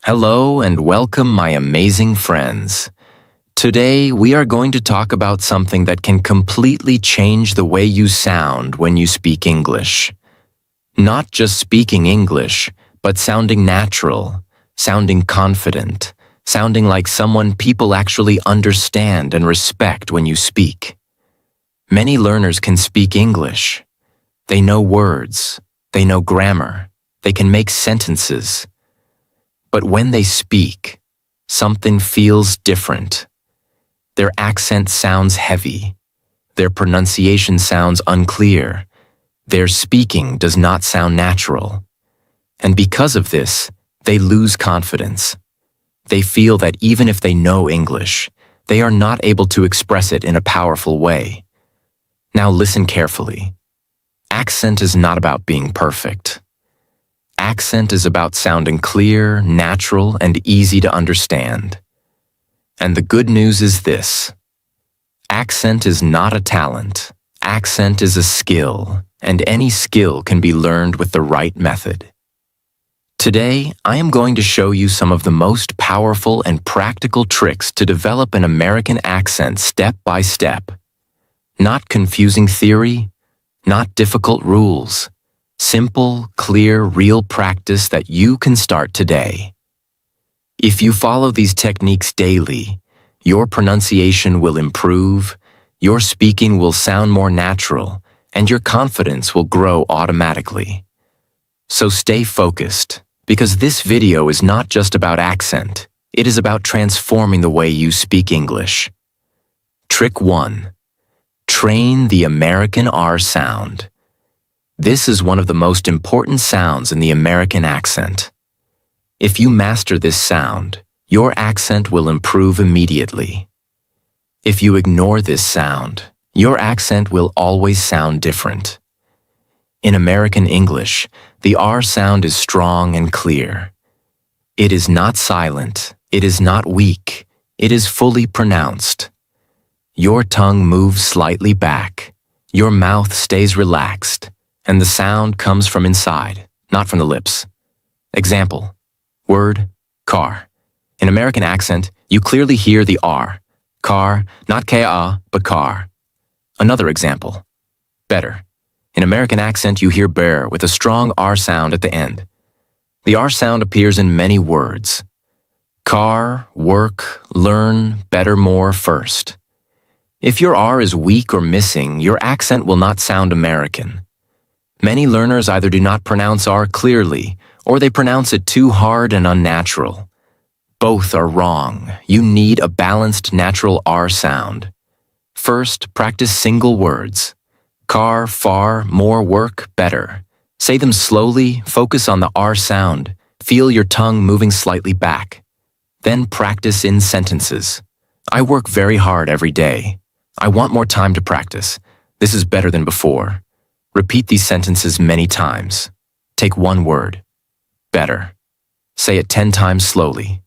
Hello and welcome, my amazing friends. Today, we are going to talk about something that can completely change the way you sound when you speak English. Not just speaking English, but sounding natural, sounding confident, sounding like someone people actually understand and respect when you speak. Many learners can speak English. They know words, they know grammar, they can make sentences. But when they speak, something feels different. Their accent sounds heavy. Their pronunciation sounds unclear. Their speaking does not sound natural. And because of this, they lose confidence. They feel that even if they know English, they are not able to express it in a powerful way. Now listen carefully. Accent is not about being perfect. Accent is about sounding clear, natural, and easy to understand. And the good news is this. Accent is not a talent. Accent is a skill, and any skill can be learned with the right method. Today, I am going to show you some of the most powerful and practical tricks to develop an American accent step by step. Not confusing theory, not difficult rules. Simple, clear, real practice that you can start today. If you follow these techniques daily, your pronunciation will improve, your speaking will sound more natural, and your confidence will grow automatically. So stay focused, because this video is not just about accent, it is about transforming the way you speak English. Trick 1. Train the American R sound. This is one of the most important sounds in the American accent. If you master this sound, your accent will improve immediately. If you ignore this sound, your accent will always sound different. In American English, the R sound is strong and clear. It is not silent, it is not weak, it is fully pronounced. Your tongue moves slightly back, your mouth stays relaxed, and the sound comes from inside, not from the lips. Example, word, car. In American accent, you clearly hear the R. Car, not K-A, but car. Another example, better. In American accent, you hear bear with a strong R sound at the end. The R sound appears in many words. Car, work, learn, better, more, first. If your R is weak or missing, your accent will not sound American. Many learners either do not pronounce R clearly, or they pronounce it too hard and unnatural. Both are wrong. You need a balanced, natural R sound. First, practice single words. Car, far, more, work, better. Say them slowly, focus on the R sound. Feel your tongue moving slightly back. Then practice in sentences. I work very hard every day. I want more time to practice. This is better than before. Repeat these sentences many times. Take one word. Better. Say it 10 times slowly.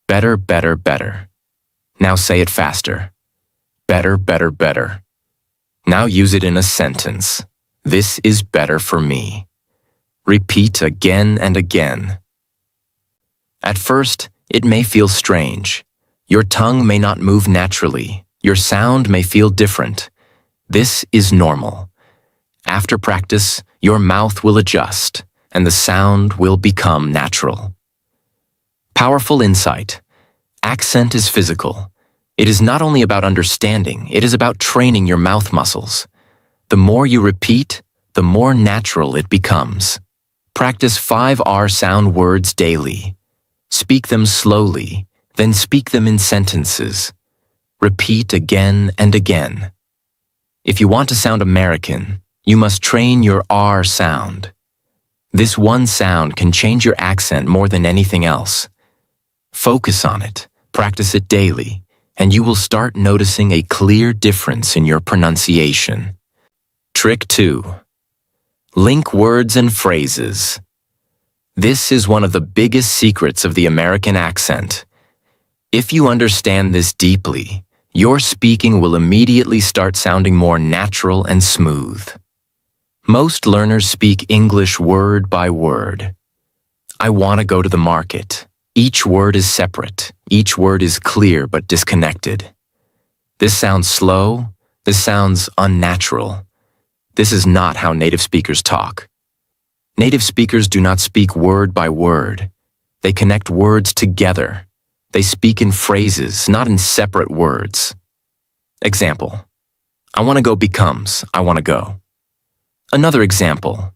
Better, better, better. Now say it faster. Better, better, better. Now use it in a sentence. This is better for me. Repeat again and again. At first, it may feel strange. Your tongue may not move naturally. Your sound may feel different. This is normal. After practice, your mouth will adjust, and the sound will become natural. Powerful insight. Accent is physical. It is not only about understanding, it is about training your mouth muscles. The more you repeat, the more natural it becomes. Practice 5 R sound words daily. Speak them slowly, then speak them in sentences. Repeat again and again. If you want to sound American, you must train your R sound. This one sound can change your accent more than anything else. Focus on it, practice it daily, and you will start noticing a clear difference in your pronunciation. Trick 2. Link words and phrases. This is one of the biggest secrets of the American accent. If you understand this deeply, your speaking will immediately start sounding more natural and smooth. Most learners speak English word by word. I want to go to the market. Each word is separate. Each word is clear but disconnected. This sounds slow. This sounds unnatural. This is not how native speakers talk. Native speakers do not speak word by word. They connect words together. They speak in phrases, not in separate words. Example: I want to go becomes I want to go. Another example: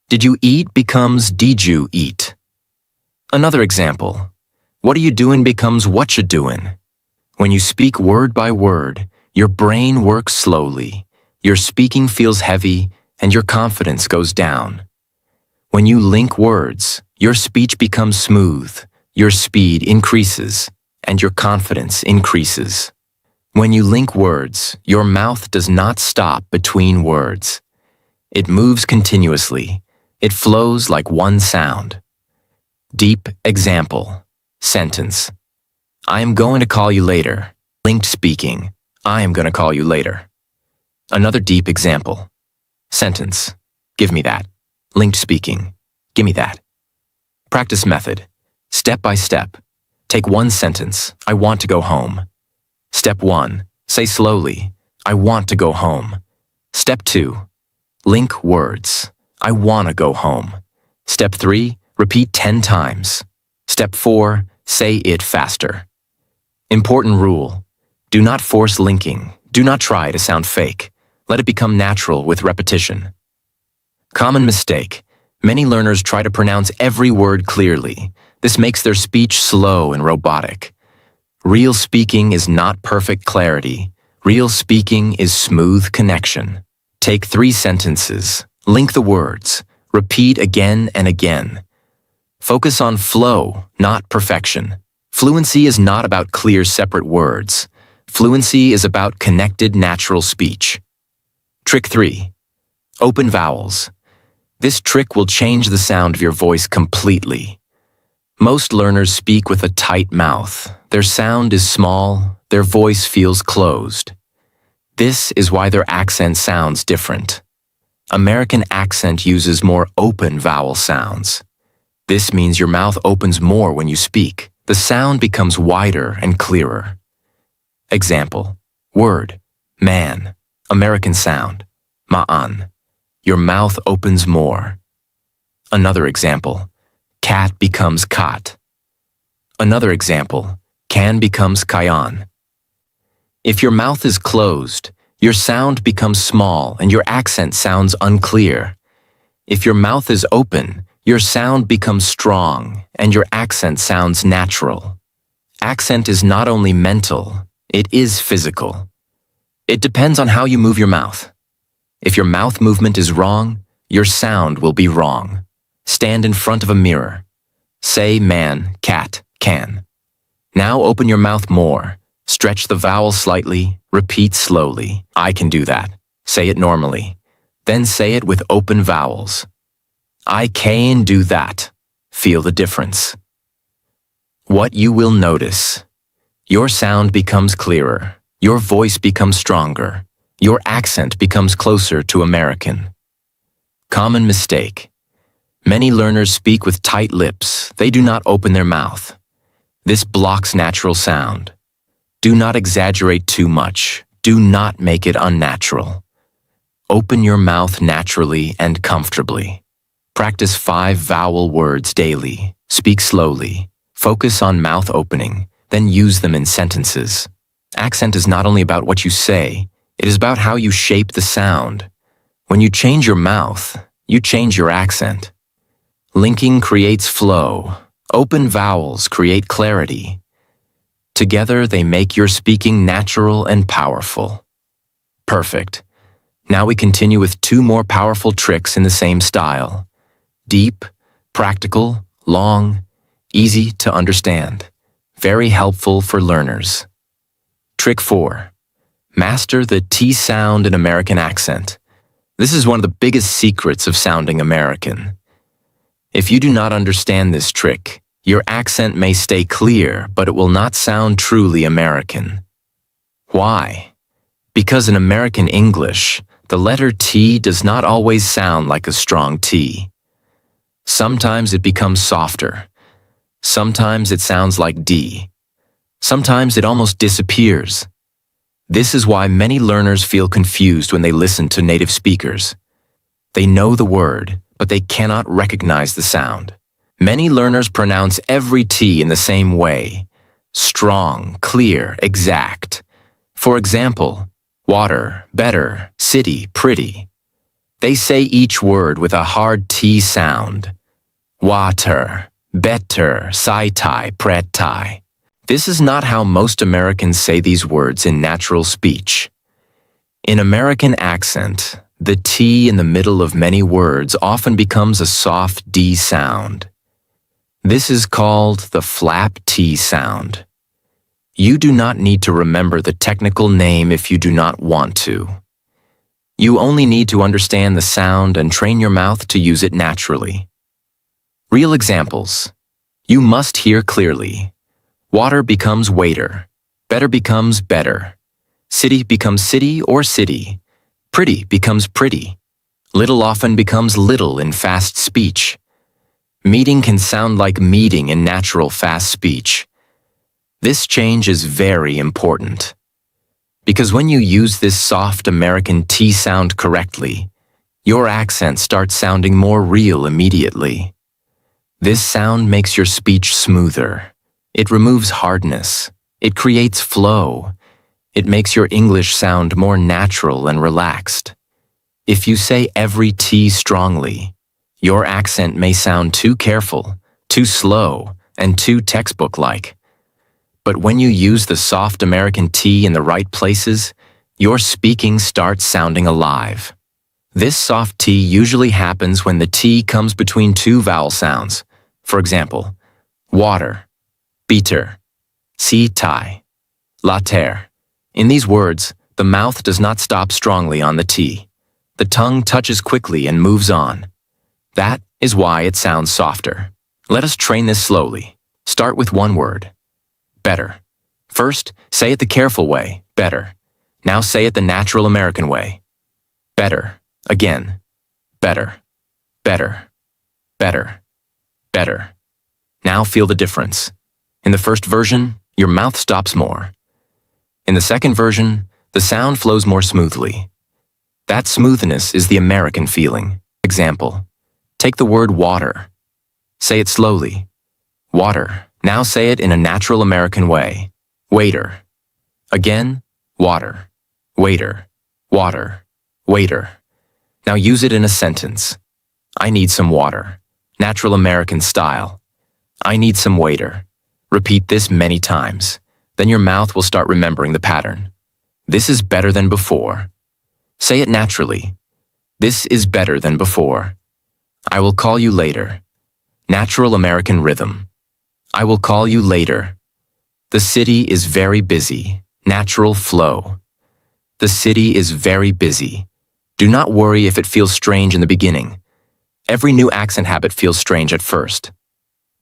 did you eat becomes did you eat. Another example: what are you doing becomes what you doing. When you speak word by word, your brain works slowly, your speaking feels heavy, and your confidence goes down. When you link words, your speech becomes smooth, your speed increases, and your confidence increases. When you link words, your mouth does not stop between words. It moves continuously. It flows like one sound. Deep example. Sentence: I am going to call you later. Linked speaking: I am going to call you later. Another deep example. Sentence: give me that. Linked speaking: give me that. Practice method. Step by step. Take one sentence: I want to go home. Step 1. Say slowly: I want to go home. Step 2. Link words: I want to go home. Step 3. Repeat 10 times. Step 4. Say it faster. Important rule: do not force linking. Do not try to sound fake. Let it become natural with repetition. Common mistake: many learners try to pronounce every word clearly. This makes their speech slow and robotic. Real speaking is not perfect clarity. Real speaking is smooth connection. Take 3 sentences. Link the words. Repeat again and again. Focus on flow, not perfection. Fluency is not about clear, separate words. Fluency is about connected, natural speech. Trick 3. Open vowels. This trick will change the sound of your voice completely. Most learners speak with a tight mouth. Their sound is small. Their voice feels closed. This is why their accent sounds different. American accent uses more open vowel sounds. This means your mouth opens more when you speak. The sound becomes wider and clearer. Example: word, man. American sound: ma'an. Your mouth opens more. Another example: cat becomes kat. Another example: can becomes kayan. If your mouth is closed, your sound becomes small and your accent sounds unclear. If your mouth is open, your sound becomes strong and your accent sounds natural. Accent is not only mental, it is physical. It depends on how you move your mouth. If your mouth movement is wrong, your sound will be wrong. Stand in front of a mirror. Say man, cat, can. Now open your mouth more. Stretch the vowel slightly. Repeat slowly. I can do that. Say it normally. Then say it with open vowels. I can do that. Feel the difference. What you will notice: your sound becomes clearer. Your voice becomes stronger. Your accent becomes closer to American. Common mistake: many learners speak with tight lips. They do not open their mouth. This blocks natural sound. Do not exaggerate too much. Do not make it unnatural. Open your mouth naturally and comfortably. Practice 5 vowel words daily. Speak slowly. Focus on mouth opening, then use them in sentences. Accent is not only about what you say, it is about how you shape the sound. When you change your mouth, you change your accent. Linking creates flow. Open vowels create clarity. Together, they make your speaking natural and powerful. Perfect. Now we continue with 2 more powerful tricks in the same style. Deep, practical, long, easy to understand. Very helpful for learners. Trick 4. Master the T sound in American accent. This is one of the biggest secrets of sounding American. If you do not understand this trick, your accent may stay clear, but it will not sound truly American. Why? Because in American English, the letter T does not always sound like a strong T. Sometimes it becomes softer. Sometimes it sounds like D. Sometimes it almost disappears. This is why many learners feel confused when they listen to native speakers. They know the word, but they cannot recognize the sound. Many learners pronounce every T in the same way. Strong, clear, exact. For example, water, better, city, pretty. They say each word with a hard T sound. Water, better, saitai, pretai. This is not how most Americans say these words in natural speech. In American accent, the T in the middle of many words often becomes a soft D sound. This is called the flap T sound. You do not need to remember the technical name if you do not want to. You only need to understand the sound and train your mouth to use it naturally. Real examples. You must hear clearly. Water becomes waiter. Better becomes better. City becomes city or city. Pretty becomes pretty. Little often becomes little in fast speech. Meeting can sound like meeting in natural fast speech. This change is very important. Because when you use this soft American T sound correctly, your accent starts sounding more real immediately. This sound makes your speech smoother. It removes hardness. It creates flow. It makes your English sound more natural and relaxed. If you say every T strongly, your accent may sound too careful, too slow, and too textbook-like. But when you use the soft American T in the right places, your speaking starts sounding alive. This soft T usually happens when the T comes between two vowel sounds. For example, water, beater, saitai, later. In these words, the mouth does not stop strongly on the T. The tongue touches quickly and moves on. That is why it sounds softer. Let us train this slowly. Start with one word. Better. First, say it the careful way, better. Now say it the natural American way. Better. Again. Better. Better. Better. Better. Now feel the difference. In the first version, your mouth stops more. In the second version, the sound flows more smoothly. That smoothness is the American feeling. Example. Take the word water. Say it slowly. Water. Now say it in a natural American way. Waiter. Again, water. Waiter. Water. Waiter. Now use it in a sentence. I need some water. Natural American style. I need some waiter. Repeat this many times. Then your mouth will start remembering the pattern. This is better than before. Say it naturally. This is better than before. I will call you later. Natural American rhythm. I will call you later. The city is very busy. Natural flow. The city is very busy. Do not worry if it feels strange in the beginning. Every new accent habit feels strange at first.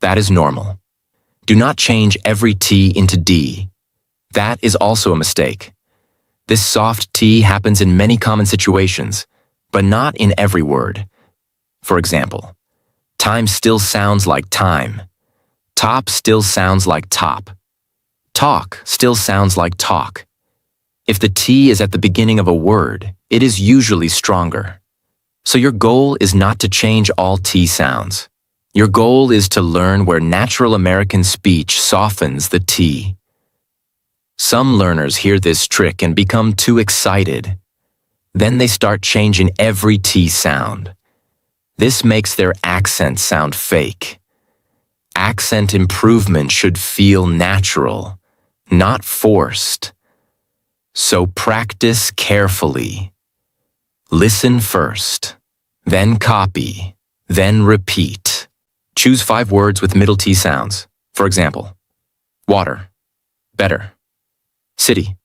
That is normal. Do not change every T into D. That is also a mistake. This soft T happens in many common situations, but not in every word. For example, time still sounds like time. Top still sounds like top. Talk still sounds like talk. If the T is at the beginning of a word, it is usually stronger. So your goal is not to change all T sounds. Your goal is to learn where natural American speech softens the T. Some learners hear this trick and become too excited. Then they start changing every T sound. This makes their accent sound fake. Accent improvement should feel natural, not forced. So practice carefully. Listen first, then copy, then repeat. Choose 5 words with middle T sounds. For example, water, better, city,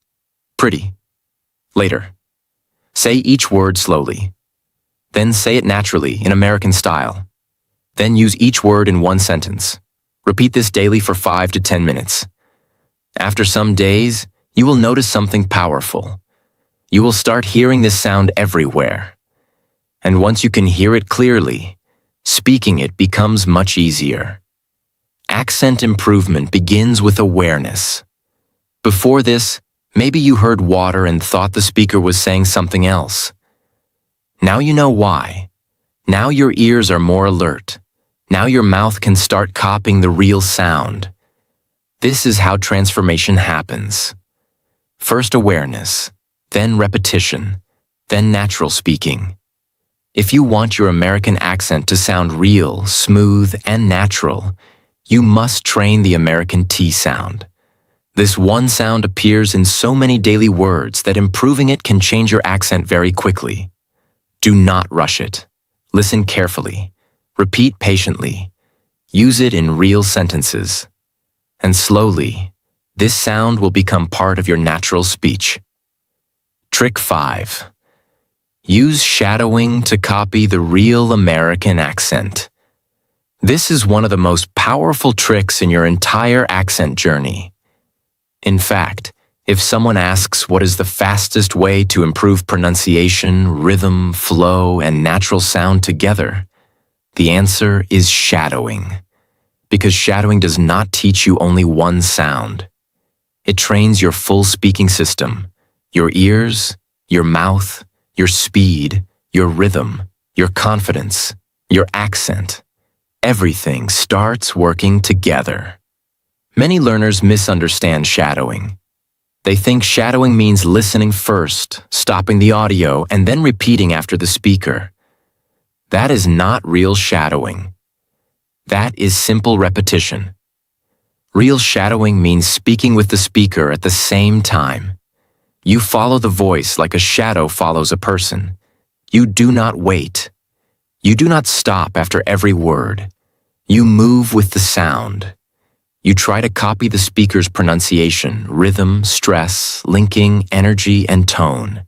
pretty, later. Say each word slowly. Then say it naturally in American style. Then use each word in one sentence. Repeat this daily for 5 to 10 minutes. After some days, you will notice something powerful. You will start hearing this sound everywhere. And once you can hear it clearly, speaking it becomes much easier. Accent improvement begins with awareness. Before this, maybe you heard water and thought the speaker was saying something else. Now you know why. Now your ears are more alert. Now your mouth can start copying the real sound. This is how transformation happens. First awareness, then repetition, then natural speaking. If you want your American accent to sound real, smooth, and natural, you must train the American T sound. This one sound appears in so many daily words that improving it can change your accent very quickly. Do not rush it. Listen carefully. Repeat patiently. Use it in real sentences. And slowly, this sound will become part of your natural speech. Trick 5. Use shadowing to copy the real American accent. This is one of the most powerful tricks in your entire accent journey. In fact, if someone asks what is the fastest way to improve pronunciation, rhythm, flow, and natural sound together, the answer is shadowing. Because shadowing does not teach you only one sound. It trains your full speaking system, your ears, your mouth, your speed, your rhythm, your confidence, your accent. Everything starts working together. Many learners misunderstand shadowing. They think shadowing means listening first, stopping the audio, and then repeating after the speaker. That is not real shadowing. That is simple repetition. Real shadowing means speaking with the speaker at the same time. You follow the voice like a shadow follows a person. You do not wait. You do not stop after every word. You move with the sound. You try to copy the speaker's pronunciation, rhythm, stress, linking, energy, and tone.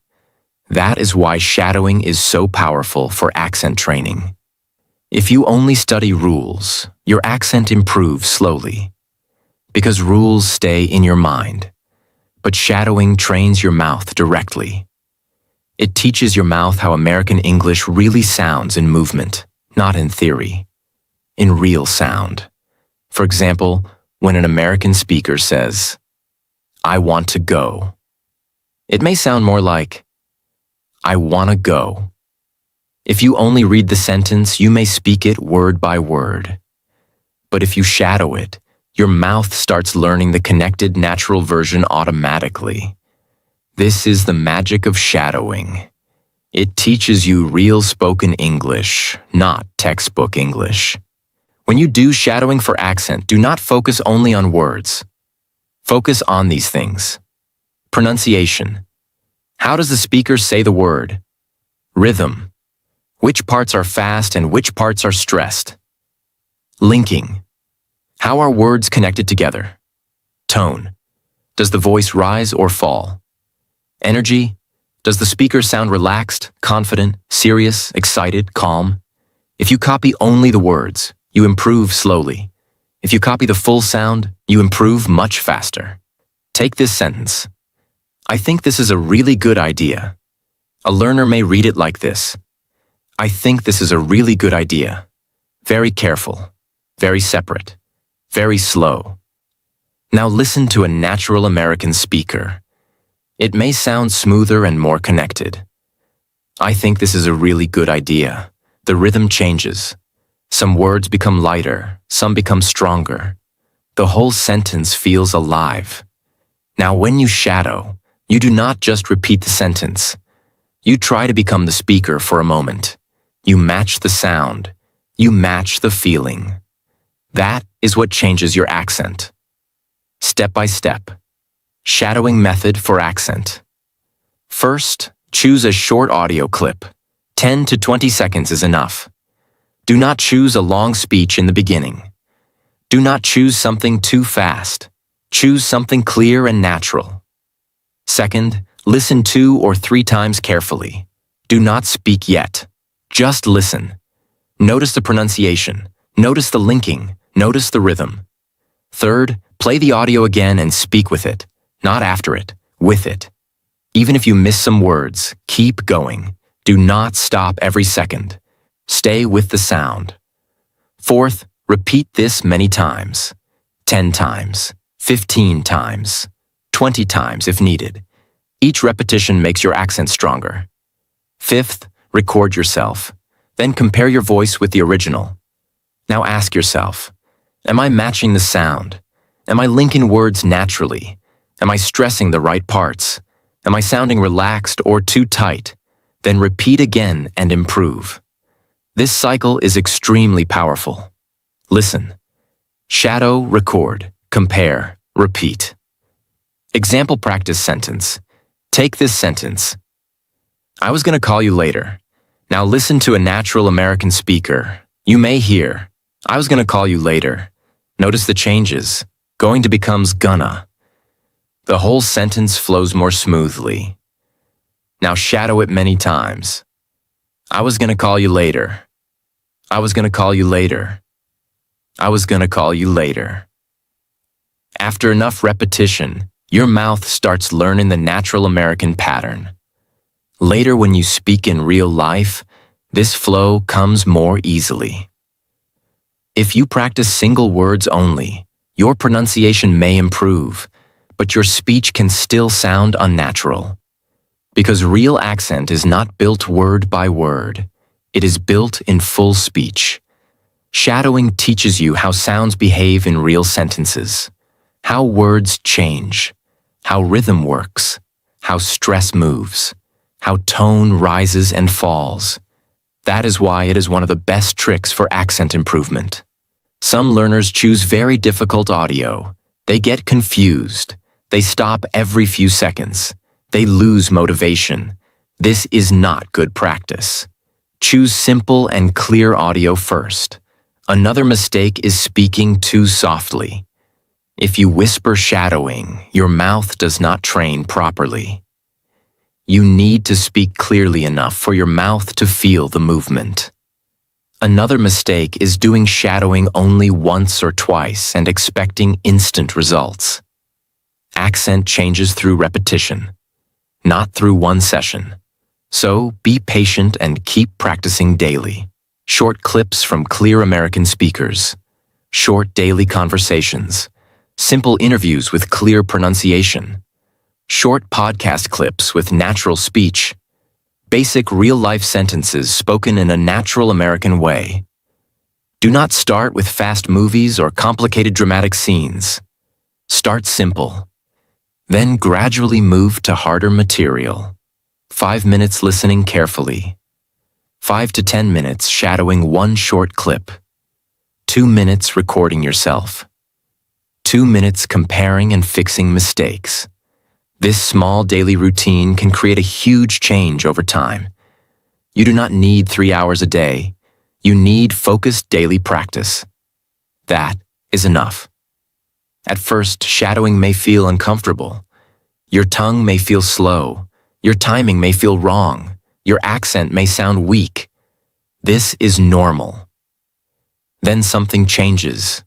That is why shadowing is so powerful for accent training. If you only study rules, your accent improves slowly. Because rules stay in your mind. But shadowing trains your mouth directly. It teaches your mouth how American English really sounds in movement, not in theory. In real sound. For example, when an American speaker says, "I want to go," it may sound more like, "I want to go." If you only read the sentence, you may speak it word by word. But if you shadow it, your mouth starts learning the connected natural version automatically. This is the magic of shadowing. It teaches you real spoken English, not textbook English. When you do shadowing for accent, do not focus only on words. Focus on these things. Pronunciation. How does the speaker say the word? Rhythm. Which parts are fast and which parts are stressed? Linking. How are words connected together? Tone. Does the voice rise or fall? Energy. Does the speaker sound relaxed, confident, serious, excited, calm? If you copy only the words, you improve slowly. If you copy the full sound, you improve much faster. Take this sentence. I think this is a really good idea. A learner may read it like this. I think this is a really good idea. Very careful, very separate, very slow. Now listen to a natural American speaker. It may sound smoother and more connected. I think this is a really good idea. The rhythm changes. Some words become lighter, some become stronger. The whole sentence feels alive. Now when you shadow, you do not just repeat the sentence. You try to become the speaker for a moment. You match the sound. You match the feeling. That is what changes your accent. Step by step. Shadowing method for accent. First, choose a short audio clip. 10 to 20 seconds is enough. Do not choose a long speech in the beginning. Do not choose something too fast. Choose something clear and natural. Second, listen 2 or 3 times carefully. Do not speak yet. Just listen. Notice the pronunciation. Notice the linking. Notice the rhythm. Third, play the audio again and speak with it. Not after it, with it. Even if you miss some words, keep going. Do not stop every second. Stay with the sound. Fourth, Repeat this many times, 10 times, 15 times, 20 times if needed. Each repetition makes your accent stronger. Fifth, record yourself. Then compare your voice with the original. Now ask yourself, am I matching the sound? Am I linking words naturally? Am I stressing the right parts? Am I sounding relaxed or too tight? Then repeat again and improve. This cycle is extremely powerful. Listen. Shadow, record, compare, repeat. Example practice sentence. Take this sentence. I was going to call you later. Now listen to a natural American speaker. You may hear, I was going to call you later. Notice the changes. Going to becomes gonna. The whole sentence flows more smoothly. Now shadow it many times. I was going to call you later. I was going to call you later. I was going to call you later. After enough repetition, your mouth starts learning the natural American pattern. Later, when you speak in real life, this flow comes more easily. If you practice single words only, your pronunciation may improve, but your speech can still sound unnatural. Because real accent is not built word by word, it is built in full speech. Shadowing teaches you how sounds behave in real sentences, how words change, how rhythm works, how stress moves, how tone rises and falls. That is why it is one of the best tricks for accent improvement. Some learners choose very difficult audio. They get confused. They stop every few seconds. They lose motivation. This is not good practice. Choose simple and clear audio first. Another mistake is speaking too softly. If you whisper shadowing, your mouth does not train properly. You need to speak clearly enough for your mouth to feel the movement. Another mistake is doing shadowing only once or twice and expecting instant results. Accent changes through repetition, not through one session. So be patient and keep practicing daily. Short clips from clear American speakers, short daily conversations, simple interviews with clear pronunciation, short podcast clips with natural speech, basic real-life sentences spoken in a natural American way. Do not start with fast movies or complicated dramatic scenes. Start simple. Then gradually move to harder material. 5 minutes listening carefully. 5 to 10 minutes shadowing one short clip. 2 minutes recording yourself. 2 minutes comparing and fixing mistakes. This small daily routine can create a huge change over time. You do not need 3 hours a day. You need focused daily practice. That is enough. At first, shadowing may feel uncomfortable. Your tongue may feel slow. Your timing may feel wrong. Your accent may sound weak. This is normal. Then something changes.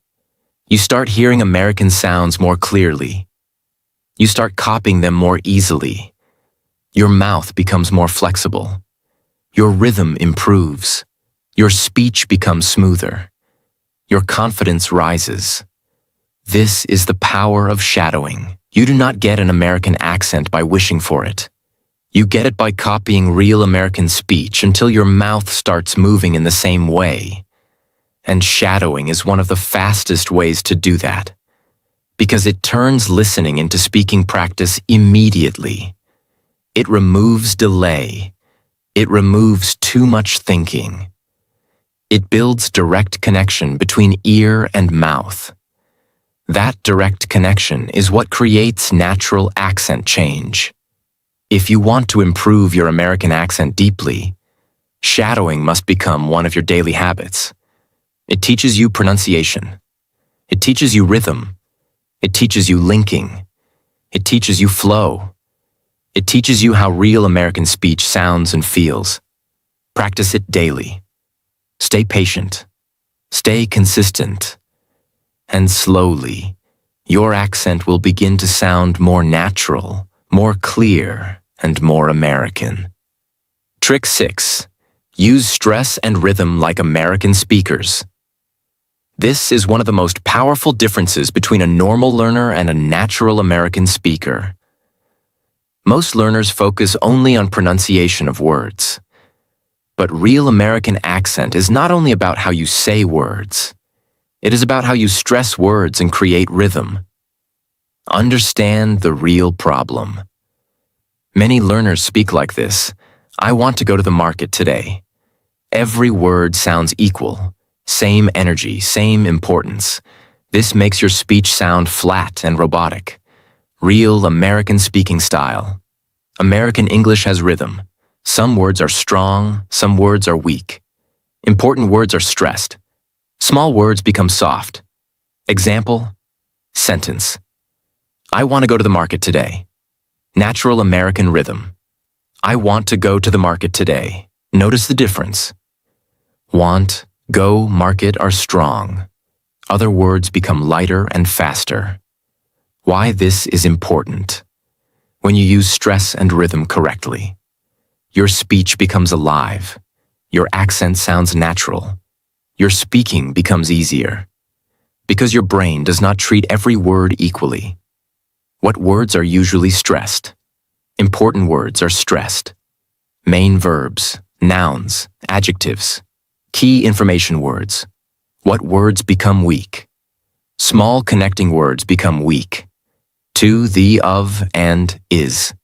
You start hearing American sounds more clearly. You start copying them more easily. Your mouth becomes more flexible. Your rhythm improves. Your speech becomes smoother. Your confidence rises. This is the power of shadowing. You do not get an American accent by wishing for it. You get it by copying real American speech until your mouth starts moving in the same way. And shadowing is one of the fastest ways to do that, because it turns listening into speaking practice immediately. It removes delay. It removes too much thinking. It builds direct connection between ear and mouth. That direct connection is what creates natural accent change. If you want to improve your American accent deeply, shadowing must become one of your daily habits. It teaches you pronunciation. It teaches you rhythm. It teaches you linking. It teaches you flow. It teaches you how real American speech sounds and feels. Practice it daily. Stay patient. Stay consistent. And slowly, your accent will begin to sound more natural, more clear, and more American. Trick 6. Use stress and rhythm like American speakers. This is one of the most powerful differences between a normal learner and a natural American speaker. Most learners focus only on pronunciation of words. But real American accent is not only about how you say words. It is about how you stress words and create rhythm. Understand the real problem. Many learners speak like this. I want to go to the market today. Every word sounds equal. Same energy, same importance. This makes your speech sound flat and robotic. Real American speaking style. American English has rhythm. Some words are strong, some words are weak. Important words are stressed. Small words become soft. Example, sentence. I want to go to the market today. Natural American rhythm. I want to go to the market today. Notice the difference. Want, go, market are strong. Other words become lighter and faster. Why this is important? When you use stress and rhythm correctly, your speech becomes alive. Your accent sounds natural. Your speaking becomes easier. Because your brain does not treat every word equally. What words are usually stressed? Important words are stressed. Main verbs, nouns, adjectives. Key information words. What words become weak? Small connecting words become weak. To, the, of, and, is.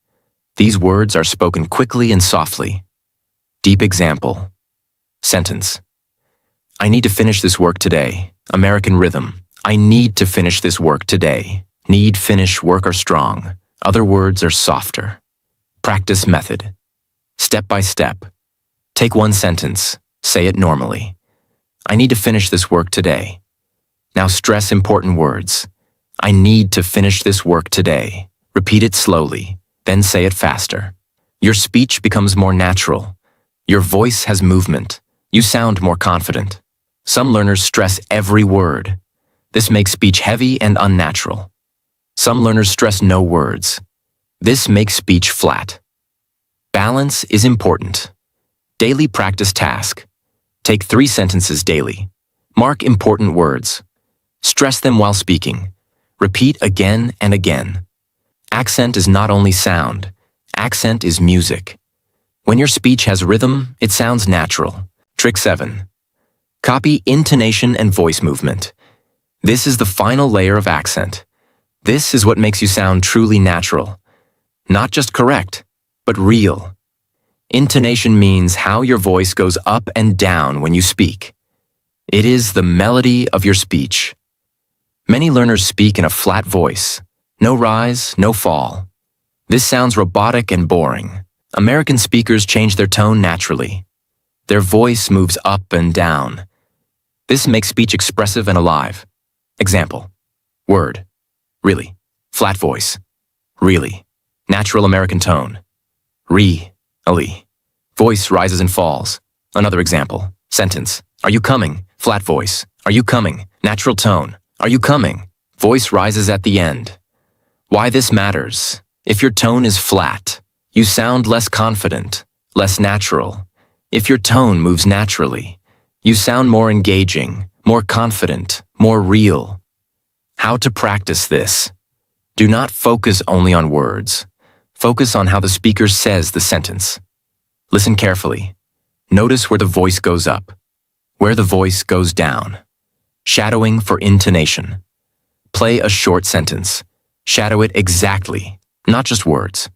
These words are spoken quickly and softly. Deep example. Sentence. I need to finish this work today. American rhythm. I need to finish this work today. Need, finish, work are strong. Other words are softer. Practice method. Step by step. Take one sentence. Say it normally. I need to finish this work today. Now stress important words. I need to finish this work today. Repeat it slowly, then say it faster. Your speech becomes more natural. Your voice has movement. You sound more confident. Some learners stress every word. This makes speech heavy and unnatural. Some learners stress no words. This makes speech flat. Balance is important. Daily practice task. Take 3 sentences daily. Mark important words. Stress them while speaking. Repeat again and again. Accent is not only sound. Accent is music. When your speech has rhythm, it sounds natural. Trick 7. Copy intonation and voice movement. This is the final layer of accent. This is what makes you sound truly natural. Not just correct, but real. Intonation means how your voice goes up and down when you speak. It is the melody of your speech. Many learners speak in a flat voice. No rise, no fall. This sounds robotic and boring. American speakers change their tone naturally. Their voice moves up and down. This makes speech expressive and alive. Example. Word. Really. Flat voice. Really. Natural American tone. Really. Voice rises and falls. Another example. Sentence. Are you coming? Flat voice. Are you coming? Natural tone. Are you coming? Voice rises at the end. Why this matters? If your tone is flat, you sound less confident, less natural. If your tone moves naturally, you sound more engaging, more confident, more real. How to practice this? Do not focus only on words. Focus on how the speaker says the sentence. Listen carefully. Notice where the voice goes up, where the voice goes down. Shadowing for intonation. Play a short sentence. Shadow it exactly, not just words.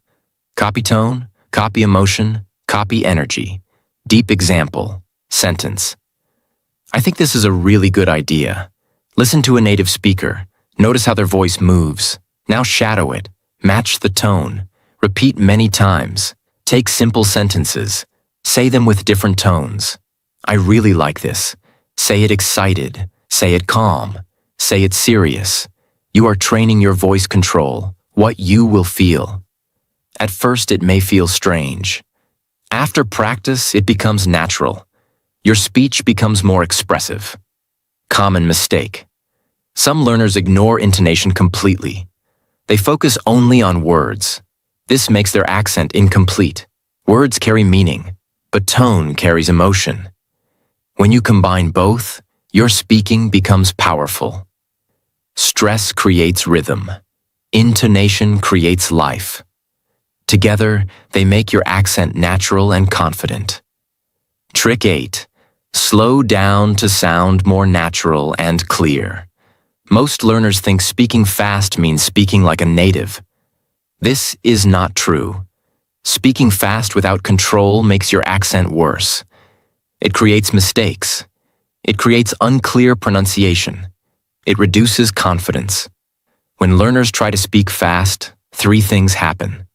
Copy tone, copy emotion, copy energy. Deep example, sentence. I think this is a really good idea. Listen to a native speaker. Notice how their voice moves. Now shadow it. Match the tone. Repeat many times. Take simple sentences. Say them with different tones. I really like this. Say it excited. Say it calm. Say it serious. You are training your voice control, what you will feel. At first, it may feel strange. After practice, it becomes natural. Your speech becomes more expressive. Common mistake. Some learners ignore intonation completely. They focus only on words. This makes their accent incomplete. Words carry meaning, but tone carries emotion. When you combine both, your speaking becomes powerful. Stress creates rhythm. Intonation creates life. Together, they make your accent natural and confident. Trick 8. Slow down to sound more natural and clear. Most learners think speaking fast means speaking like a native. This is not true. Speaking fast without control makes your accent worse. It creates mistakes. It creates unclear pronunciation. It reduces confidence. When learners try to speak fast, 3 things happen.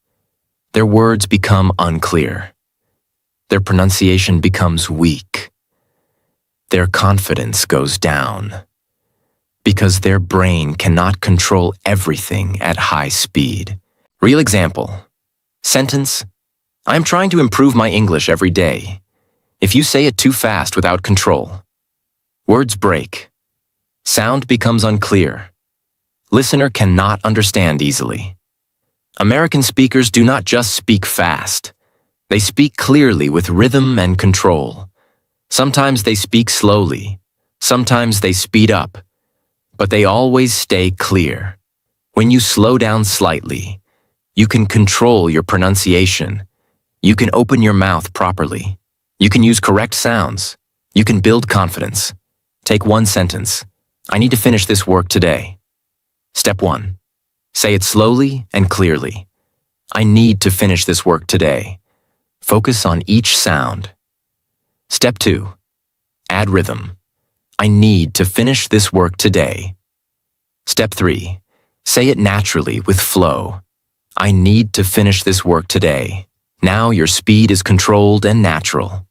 Their words become unclear. Their pronunciation becomes weak. Their confidence goes down. Because their brain cannot control everything at high speed. Real example. Sentence: I'm trying to improve my English every day. If you say it too fast without control, words break. Sound becomes unclear. Listener cannot understand easily. American speakers do not just speak fast. They speak clearly with rhythm and control. Sometimes they speak slowly. Sometimes they speed up. But they always stay clear. When you slow down slightly, you can control your pronunciation. You can open your mouth properly. You can use correct sounds. You can build confidence. Take one sentence. I need to finish this work today. Step 1. Say it slowly and clearly. I need to finish this work today. Focus on each sound. Step 2. Add rhythm. I need to finish this work today. Step 3. Say it naturally with flow. I need to finish this work today. Now your speed is controlled and natural.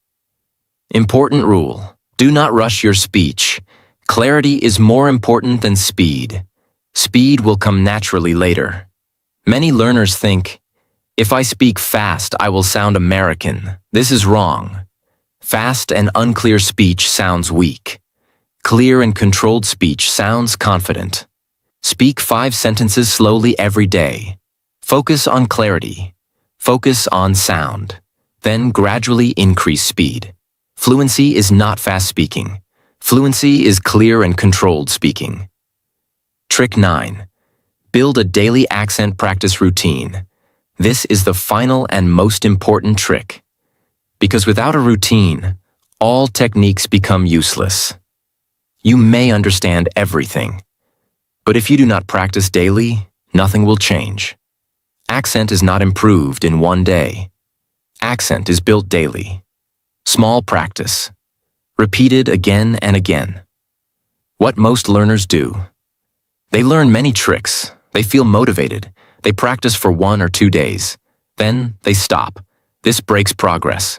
Important rule: do not rush your speech. Clarity is more important than speed. Speed will come naturally later. Many learners think, if I speak fast, I will sound American. This is wrong. Fast and unclear speech sounds weak. Clear and controlled speech sounds confident. Speak 5 sentences slowly every day. Focus on clarity. Focus on sound. Then gradually increase speed. Fluency is not fast speaking. Fluency is clear and controlled speaking. Trick 9. Build a daily accent practice routine. This is the final and most important trick. Because without a routine, all techniques become useless. You may understand everything, but if you do not practice daily, nothing will change. Accent is not improved in one day. Accent is built daily. Small practice. Repeated again and again. What most learners do: they learn many tricks. They feel motivated. They practice for 1 or 2 days. Then they stop. This breaks progress.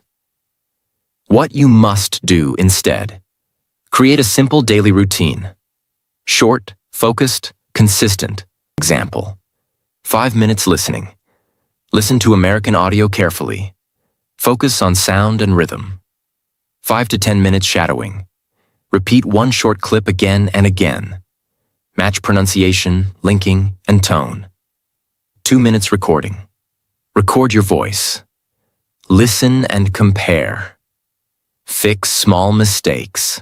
What you must do instead: create a simple daily routine. Short, focused, consistent. Example: 5 minutes listening. Listen to American audio carefully. Focus on sound and rhythm. 5 to 10 minutes shadowing. Repeat one short clip again and again. Match pronunciation, linking, and tone. 2 minutes recording. Record your voice. Listen and compare. Fix small mistakes.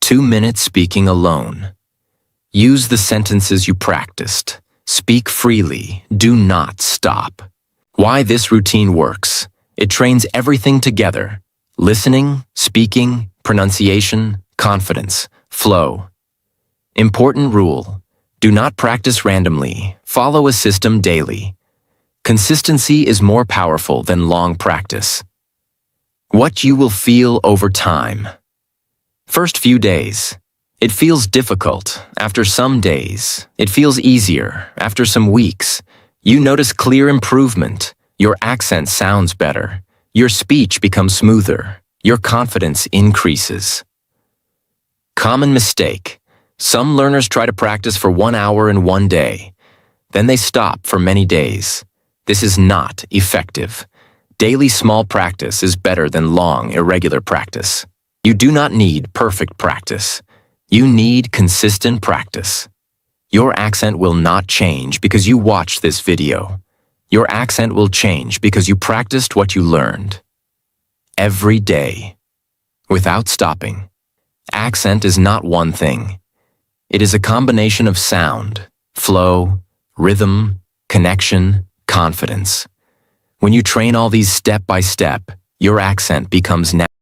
2 minutes speaking alone. Use the sentences you practiced. Speak freely. Do not stop. Why this routine works: it trains everything together: listening, speaking, pronunciation, confidence, flow. Important rule: do not practice randomly. Follow a system daily. Consistency is more powerful than long practice. What you will feel over time. First few days, it feels difficult. After some days, it feels easier. After some weeks, you notice clear improvement. Your accent sounds better. Your speech becomes smoother. Your confidence increases. Common mistake: some learners try to practice for 1 hour in one day. Then they stop for many days. This is not effective. Daily small practice is better than long, irregular practice. You do not need perfect practice. You need consistent practice. Your accent will not change because you watched this video. Your accent will change because you practiced what you learned. Every day. Without stopping. accent is not one thing. It is a combination of sound, flow, rhythm, connection, confidence. When you train all these step by step, your accent becomes natural.